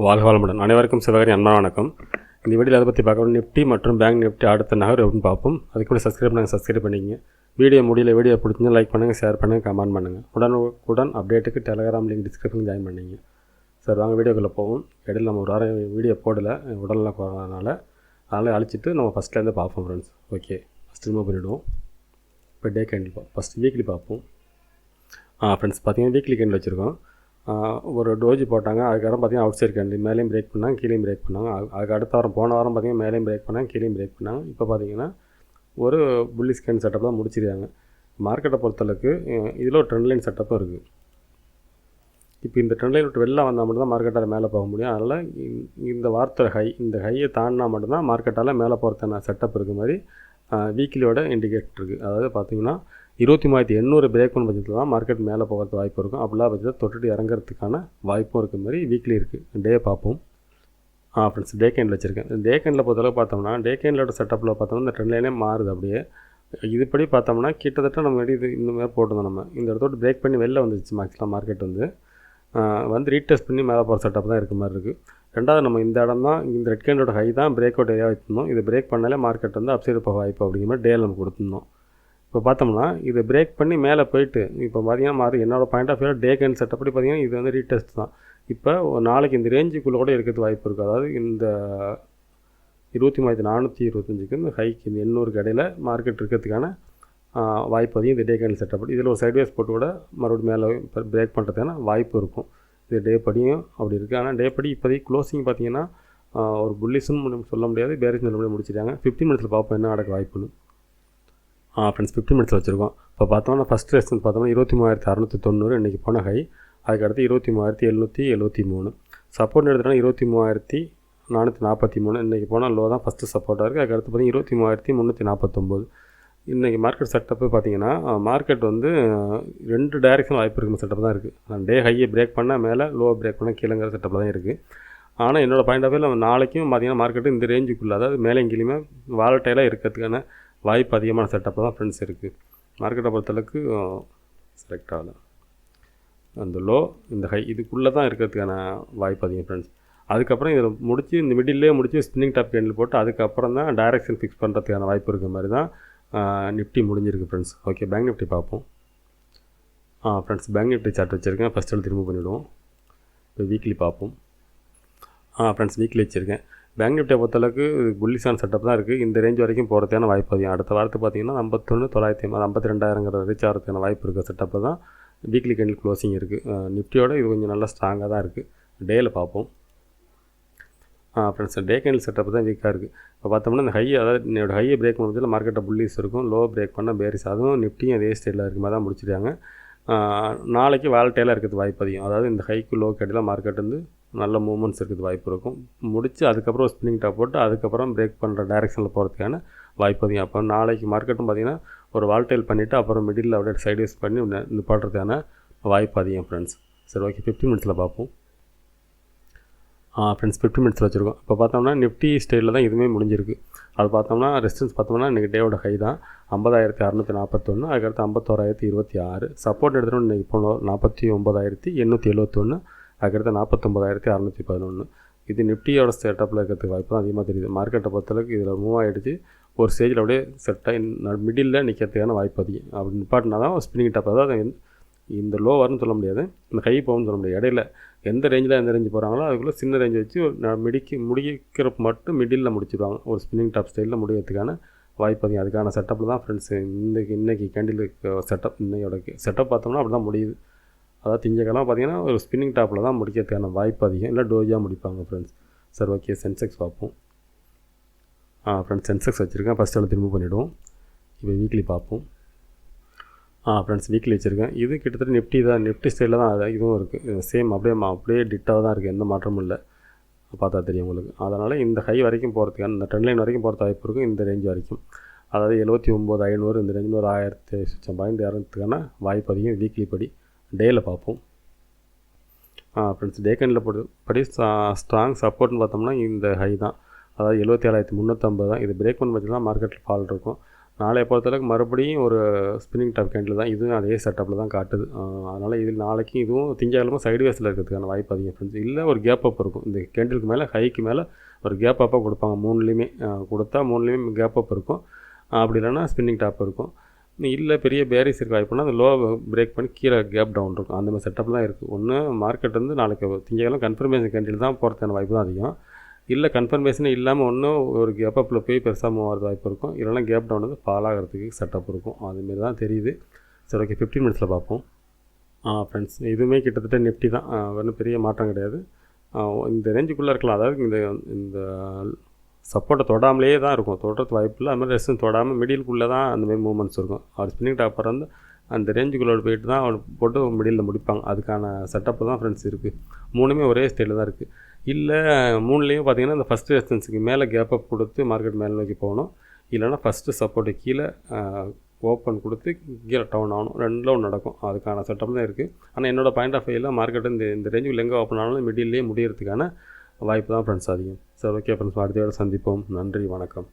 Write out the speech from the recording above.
வாழ்க வளமுடன். அனைவருக்கும் சிவகாரி அன்பான வணக்கம். இந்த வீடியோவில் அதை பற்றி பார்க்கணும். நிஃப்டி மற்றும் பேங்க் நிஃப்டி அடுத்த நகர் எப்படின்னு பார்ப்போம். அதுக்கு கூட சப்ஸ்கிரைப் பண்ணிக்கங்க. வீடியோ வீடியோ பிடிச்சிருந்தா லைக் பண்ணுங்கள், ஷேர் பண்ணுங்கள், கமெண்ட் பண்ணுங்கள். உடனுக்குடன் அப்டேட்டுக்கு டெலகிராம் லிங்க் டிஸ்கிரிப்ஷன் ஜாயின் பண்ணிங்க. சார் வாங்க வீடியோக்குள்ளே போவோம். இடையில் நம்ம ஒரு வாரம் வீடியோ போடலை, உடலில் போகிறதுனால அதனால் அழிச்சிட்டு நம்ம ஃபஸ்ட்லேருந்து பார்ப்போம் ஃப்ரெண்ட்ஸ். ஓகே, ஃபஸ்ட் ரிமூவ் பண்ணிவிடுவோம். இப்போ டே கேண்டில் ஃபஸ்ட் வீக்லி பார்ப்போம். ஃப்ரெண்ட்ஸ் பார்த்தீங்கன்னா வீக்லி கேண்டில் வச்சுருக்கோம். ஒரு டோஜி போட்டாங்க. அதுக்கப்புறம் பார்த்திங்கன்னா அவுட் சைட் கேண்டில் மேலேயும் பிரேக் பண்ணாங்க, கீழேயும் பிரேக் பண்ணாங்க. அதுக்கு அடுத்த வாரம் போன வாரம் பார்த்திங்கன்னா மேலேயும் பிரேக் பண்ணாங்க, கீழேயும் பிரேக் பண்ணாங்க. இப்போ பார்த்திங்கன்னா ஒரு புல்லிஷ் கேண்டில் செட்டப் தான் முடிச்சிருக்காங்க. மார்க்கெட்டை பொறுத்தளவுக்கு இதில் ஒரு ட்ரெண்ட் லைன் செட்டப்பும் இருக்குது. இப்போ இந்த ட்ரெண்ட் லைன் விட்டு வெளில வந்தால் மட்டும்தான் மார்க்கெட்டால் மேலே போக முடியும். அதனால் இந்த வாரத்தோட இந்த ஹையை தாண்டினா மட்டும்தான் மார்க்கெட்டால் மேலே போகிறதுக்கான செட்டப் இருக்க மாதிரி வீக்லியோட இண்டிகேட்டர் இருக்குது. அதாவது பார்த்திங்கன்னா 23,800 பிரேக் பண்ண பட்சத்தில் தான் மார்க்கெட் மேலே போகிறது வாய்ப்பு இருக்கும். அப்படிலாம் பட்சத்தில் தொட்டுட்டு இறங்கிறதுக்கான வாய்ப்பும் இருக்க மாதிரி வீக்லி இருக்குது. டே பார்ப்போம். ஃப்ரெண்ட்ஸ் டே கேண்டில் வச்சுருக்கேன். டே கேண்டில் பொறுத்தளவு பார்த்தோம்னா டே கேண்டிலோட செட்டப்பில் பார்த்தோம்னா இந்த ட்ரெண்ட் லைனே மாறுது. அப்படியே இதுபடி பார்த்தோம்னா கிட்டத்தட்ட நம்ம இது இந்த மாதிரி போட்டிருந்தோம். நம்ம இந்த இடத்தோடு பிரேக் பண்ணி வெளில வந்துச்சு. மேக்ஸிமம் மார்க்கெட் வந்து ரீடெஸ்ட் பண்ணி மேலே போகிற செட்டப் தான் இருக்க மாதிரி இருக்குது. ரெண்டாவது நம்ம இந்த இடம் தான் இந்த ரெட் கேண்டோட ஹை தான் பிரேக் அவுட் ஏரியா வச்சுருந்தோம். இது பிரேக் பண்ணாலே மார்க்கெட் வந்து அப்சைடு போக வாய்ப்பு அப்படிங்கிற மாதிரி டேல நம்ம கொடுத்துருந்தோம். இப்போ பார்த்தோம்னா இதை பிரேக் பண்ணி மேலே போயிட்டு இப்போ பார்த்தீங்கன்னா என்னோடய பாயிண்ட் ஆஃப் வியூ டே கேண்ட் செட்டப்படி பார்த்தீங்கன்னா இது வந்து ரீடெஸ்ட் தான். இப்போ நாளைக்கு இந்த ரேஞ்சுக்குள்ளே கூட இருக்கிறது வாய்ப்பு இருக்குது. அதாவது இந்த 23,425க்கு இந்த ஹைக்கு இந்த 800க்கு இடையில் மார்க்கெட் இருக்கிறதுக்கான வாய்ப்பு அதிகம் இந்த டே கேண்டில் செட்டப். இதில் ஒரு சைட்வேஸ் போட்டு கூட மறுபடியும் மேலே பிரேக் பண்ணுறதுக்கான வாய்ப்பு இருக்கும். இது டே படியும் அப்படி இருக்குது. ஆனால் டே படி இப்போதைக்கு க்ளோசிங் பார்த்தீங்கன்னா ஒரு புல்லிஷுன்னு சொல்ல முடியாது, பேரிஷ் நல்லபடியாக முடிச்சிட்டாங்க. 15 மினிட்ஸில் பார்ப்போம் என்ன நடக்க வாய்ப்புன்னு. ஃப்ரெண்ட்ஸ் 15 மினிட்ஸில் வச்சுருக்கோம். இப்போ பார்த்தோம்னா ஃபஸ்ட் ரெஸ்ட் பார்த்தோம்னா 23,690 இன்றைக்கி போன ஹை. அதுக்கடுத்து 23,773. சப்போர்ட் எடுத்துகிட்டோன்னா 23,443 இன்றைக்கி போனால் லோ தான் ஃபஸ்ட்டு சப்போர்ட்டாக இருக்குது. அதுக்கடுத்து பார்த்தீங்கன்னா 23,349. இன்றைக்கி மார்க்கெட் செட்டப்பு பார்த்திங்கன்னா மார்க்கெட் வந்து 2 டைரெக்ஷன் வாய்ப்பு இருக்கிற செட்டப் தான் இருக்குது. டே ஹையை பிரேக் பண்ணால் மேலே, லோ பிரேக் பண்ணால் கீழங்கிற செட்டப்பில் தான் இருக்குது. ஆனால் என்னோடய பாயிண்ட் ஆஃப் வியூவில் நாளைக்கும் பார்த்திங்கன்னா மார்க்கெட்டு இந்த ரேஞ்சுக்குள்ளே, அதாவது மேலே எங்கேயுமே வாலட்டைலாக இருக்கிறதுக்கான வாய்ப்பு அதிகமான செட்டப்பில் தான் ஃப்ரெண்ட்ஸ் இருக்குது. மார்க்கெட்டை பொறுத்தளவுக்கு செலக்ட் ஆகலை. அந்த லோ இந்த ஹை இதுக்குள்ளே தான் இருக்கிறதுக்கான வாய்ப்பு அதிகம் ஃப்ரெண்ட்ஸ். அதுக்கப்புறம் இதில் முடித்து இந்த மிடில்லே முடித்து ஸ்பின்னிங் டாப் கேண்டில் போட்டு அதுக்கப்புறம் தான் டைரெக்ஷன் ஃபிக்ஸ் பண்ணுறதுக்கான வாய்ப்பு இருக்கிற மாதிரி தான் நிஃப்டி முடிஞ்சிருக்கு ஃப்ரெண்ட்ஸ். ஓகே, பேங்க் நிஃப்டி பார்ப்போம். ஃப்ரெண்ட்ஸ் பேங்க் நிஃப்டி சார்ட் வச்சுருக்கேன். ஃபஸ்ட் எடுத்து ரிமூவ் பண்ணிவிடுவோம். இப்போ வீக்லி பார்ப்போம். ஃப்ரெண்ட்ஸ் வீக்லி வச்சுருக்கேன். பேங்க் நிஃப்டியை பொறுத்தளவுக்கு புல்லிஷான செட்டப் தான் இருக்குது. இந்த ரேஞ்ச் வரைக்கும் போகிறதுக்கான வாய்ப்பு அதிகம். அடுத்த வாரத்தை பார்த்திங்கன்னா 51,950 52,000 ரீச் ஆகிறதுக்கான வாய்ப்பு இருக்கிற செட்டப்பில் தான் வீக்லி கேண்டில் க்ளோசிங் இருக்குது. நிஃப்டியோட இது கொஞ்சம் நல்லா ஸ்ட்ராங்காக தான் இருக்குது. டேயில் பார்ப்போம். ஃப்ரெண்ட்ஸ் டே கேண்டில் செட்டப் தான் வீக்காக இருக்குது. இப்போ பார்த்தோம்னா இந்த அதாவது என்னோட ஹையை பிரேக் பண்ணுறதுல மார்க்கெட்டை புல்லிஸ் இருக்கும், லோ பிரேக் பண்ணால் பேரிஸ். அதுவும் நிஃப்டியும் அதே ஸ்டைலில் இருக்க மாதிரி தான் முடிச்சிருக்காங்க. நாளைக்கு வாலட்டைலாக இருக்கிறது வாய்ப்பு அதிகம். அதாவது இந்த ஹைக்கு லோ கேட்டில் மார்க்கெட் வந்து நல்ல மூவ்மெண்ட்ஸ் இருக்கிறது வாய்ப்பு இருக்கும். முடித்து அதுக்கப்புறம் ஸ்பின்னிங் டாப் போட்டு அதுக்கப்புறம் பிரேக் பண்ணுற டைரெக்ஷனில் போகிறதுக்கான வாய்ப்பு அதிகம். அப்போ நாளைக்கு மார்க்கெட்டும் பார்த்திங்கன்னா ஒரு வாலட்டைல் பண்ணிவிட்டு அப்புறம் மிடில் அப்படியே சைட்வேஸ் பண்ணி நிப்பாட்டுறதுக்கான வாய்ப்பு அதிகம் ஃப்ரெண்ட்ஸ். சரி, ஓகே, 15 மினிட்ஸில் பார்ப்போம். ஃப்ரெண்ட்ஸ் 15 மினிட்ஸில் வச்சுருக்கோம். இப்போ பார்த்தோம்னா நிஃப்டி ஸ்டைலில் தான் இதுவுமே முடிஞ்சிருக்கு. அது பார்த்தோம்னா ரெசிஸ்டன்ஸ் பார்த்தோம்னா இன்றைக்கி டேவோட ஹை தான் 50,641. அதுக்கடுத்து 51,026. சப்போர்ட் எடுத்துகிட்டோம் இன்றைக்கி போனோம் 49,871. அதுக்கடுத்து 49,611. இது நிஃப்டியோட செட்டப்பில் இருக்கிறதுக்கு வாய்ப்பு தான் அதிகமாக தெரியுது. மார்க்கெட்டை பொறுத்தளவுக்கு இதில் மூவ் ஆகிடுச்சு. ஒரு ஸ்டேஜில் அப்படியே செட்டாகி மிடில் நிற்கிறதுக்கான வாய்ப்பு அதிகம். அப்படி நிப்பாட்டினா தான் ஸ்பின்னிங் டாப், அதாவது இந்த லோ வரும்னு சொல்ல முடியாது, இந்த ஹை போகும்னு சொல்ல முடியாது. இடையில எந்த ரேஞ்சு போகிறாங்களோ அதுக்குள்ளே சின்ன ரேஞ்சு வச்சு முடிக்கிறப்ப மட்டும் மிடில் முடிச்சிடுவாங்க. ஒரு ஸ்பின்னிங் டாப் ஸ்டைலில் முடிக்கிறதுக்கான வாய்ப்பு அதிகம். அதுக்கான செட்டப்பில் தான் ஃப்ரெண்ட்ஸ் இன்றைக்கி கேண்டிலுக்கு செட்டப் இன்னையோட செட்டப் பார்த்தோம்னா அப்படி தான் முடியுது. அதாவது திங்கக்கிழமை பார்த்திங்கன்னா ஒரு ஸ்பின்னிங் டாப்பில் தான் முடிக்கிறதுக்கான வாய்ப்பு அதிகம். இல்லை டோஜாக முடிப்பாங்க ஃப்ரெண்ட்ஸ். சரி, ஓகே, சென்செக்ஸ் பார்ப்போம். ஃப்ரெண்ட்ஸ் சென்செக்ஸ் வச்சுருக்கேன். ஃபஸ்ட் எடுத்து ரிமூவ் பண்ணிவிடுவோம். இப்போ வீக்லி பார்ப்போம். ஃப்ரெண்ட்ஸ் வீக்லி வச்சுருக்கேன். இது கிட்டத்தட்ட நிஃப்டி ஸ்டைலில் தான் இதுவும் இருக்குது. சேம் அப்படியே டிட்டாக தான் இருக்குது. எந்த மாற்றமும் இல்லை. பார்த்தா தெரியும் உங்களுக்கு. அதனால் இந்த ஹை வரைக்கும் போகிறதுக்கான இந்த ட்ரெண்ட் லைன் வரைக்கும் போகிறது வாய்ப்பு இருக்கும். இந்த ரேஞ்ச் வரைக்கும், அதாவது 79,500 இந்த ரேஞ்சில் ஒரு 1000 பாயிண்ட் இறங்கிறதுக்கான வாய்ப்பு அதிகம் வீக்லி படி. டேயில் பார்ப்போம். ஃப்ரெண்ட்ஸ் டே கேண்டில் படி ஸ்ட்ராங் சப்போர்ட்னு பார்த்தோம்னா இந்த ஹை தான், அதாவது 77,350 தான். இது பிரேக் பண்ண பட்சத்தில் மார்க்கெட்டில் ஃபால் இருக்கும். நாளைய பொறுத்தளவுக்கு மறுபடியும் ஒரு ஸ்பின்னிங் டாப் கேண்டில் தான், இதுவும் அதே செட்டப்பில் தான் காட்டுது. அதனால் இதில் நாளைக்கு இதுவும் திங்கட்கிழமை சைட்வேஸில் இருக்கிறதுக்கான வாய்ப்பு அதிகம் ஃப்ரெண்ட்ஸ். இல்லை ஒரு கேப் அப் இருக்கும், இந்த கேண்டிலுக்கு மேலே ஹைக்கு மேலே ஒரு கேப் அப்பாக கொடுப்பாங்க. 3லேயுமே கொடுத்தா 3லேயுமே கேப் அப் இருக்கும். அப்படி இல்லைன்னா ஸ்பின்னிங் டாப் இருக்கும். இல்லை பெரிய பேரிஸ் இருக்க வாய்ப்புனா அந்த லோ பிரேக் பண்ணி கீழே கேப் டவுன் இருக்கும். அந்த மாதிரி செட்டப் தான் இருக்குது. ஒன்று மார்க்கெட் வந்து நாளைக்கு திங்கட்கிழமை கன்ஃபர்மேஷன் கேண்டில் தான் போகிறதுக்கான வாய்ப்பு தான் அதிகம். இல்லை கன்ஃபர்மேஷனே இல்லாமல் ஒன்றும் ஒரு கேப் அப்பில் போய் பெருசாக மூவ் ஆகிறது வாய்ப்பு இருக்கும். இல்லைனா கேப் டவுன் வந்து ஃபால் ஆகிறதுக்கு செட்டப் இருக்கும். அதுமாரி தான் தெரியுது. சரி, ஓகே, 15 மினிட்ஸில் பார்ப்போம். ஃப்ரெண்ட்ஸ், இதுவுமே கிட்டத்தட்ட நிஃப்டி தான், ஒன்றும் பெரிய மாற்றம் கிடையாது. இந்த ரேஞ்சுக்குள்ளே இருக்கலாம். அதாவது இந்த சப்போர்ட்டை தொடாமலே தான் இருக்கும், தொடுறது வாய்ப்பு இல்லை. அதுமாதிரி ரெஸ்ட்டும் தொடாமல் மிடிலுக்குள்ளே தான் அந்தமாரி மூவ்மெண்ட்ஸ் இருக்கும். அவர் ஸ்பின்னிங் டாப்பர் வந்து அந்த ரேஞ்சுக்குள்ளே போயிட்டு தான் அவர் போட்டு மிடிலில் முடிப்பாங்க. அதுக்கான செட்டப்பு தான் ஃப்ரெண்ட்ஸ் இருக்குது. 3மே ஒரே ஸ்டைலில் தான் இருக்குது. இல்லை 3லேயும் பார்த்தீங்கன்னா இந்த ஃபஸ்ட்டு ரெசிஸ்டன்ஸுக்கு மேலே கேப் அப் கொடுத்து மார்க்கெட் மேலே நோக்கி போகணும். இல்லைனா ஃபஸ்ட்டு சப்போர்ட்டு கீழே ஓப்பன் கொடுத்து கீழே டவுன் ஆகணும். 2லும் நடக்கும். அதுக்கான செட்டப் தான் இருக்குது. ஆனால் என்னோடய பாயிண்ட் ஆஃப் வியூவில் மார்க்கெட் இந்த ரேஞ்சுக்குள்ள எங்கே ஓப்பன் ஆனாலும் மிடில்லே முடியறதுக்கான வாய்ப்பு தான் ஃப்ரெண்ட்ஸ் அதிகம். சரி, ஓகே ஃப்ரெண்ட்ஸ், அடுத்த சந்திப்போம். நன்றி, வணக்கம்.